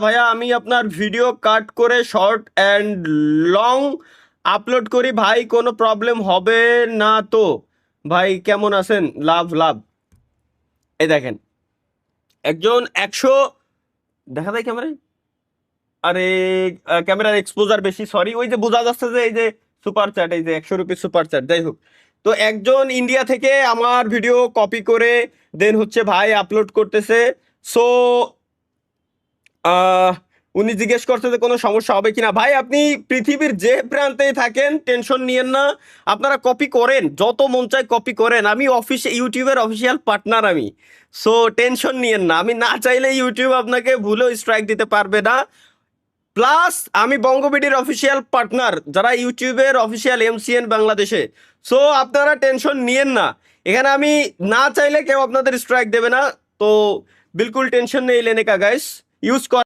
ভাইয়া আমি আপনার ভিডিও কাট করে শর্ট অ্যান্ড লং আপলোড করি ভাই, কোনো প্রবলেম হবে না তো? ভাই কেমন আছেন? লাভ লাভ। এই দেখেন, একজন 100 দেখা যায় ক্যামেরায়। আরে ক্যামেরার এক্সপোজার বেশি, সরি। ওই যে বোঝা যাচ্ছে যে এই যে সুপার চ্যাট, এই যে 100 রুপি সুপার চ্যাট, যাই হোক। তো একজন ইন্ডিয়া থেকে আমার ভিডিও কপি করে দেন হচ্ছে ভাই আপলোড করতেছে। সো আহ উনি জিজ্ঞেস করছে যে কোনো সমস্যা হবে কিনা। ভাই আপনি পৃথিবীর যে প্রান্তেই থাকেন টেনশন নিয়েন না, আপনারা কপি করেন, যত মন চায় কপি করেন। আমি ইউটিউবের অফিসিয়াল পার্টনার আমি। সো টেনশন নিয়েন না, আমি না চাইলে ইউটিউব আপনাকে ভুলেও স্ট্রাইক দিতে পারবে না। প্লাস আমি বঙ্গবিডির অফিসিয়াল পার্টনার, যারা ইউটিউবের অফিসিয়াল এমসিএন বাংলাদেশে। সো আপনারা টেনশন নিয়েন না, এখানে আমি না চাইলে কেউ আপনাদের স্ট্রাইক দেবে না। তো বিলকুল টেনশন নেই লেনে কা গাইস, ইউজ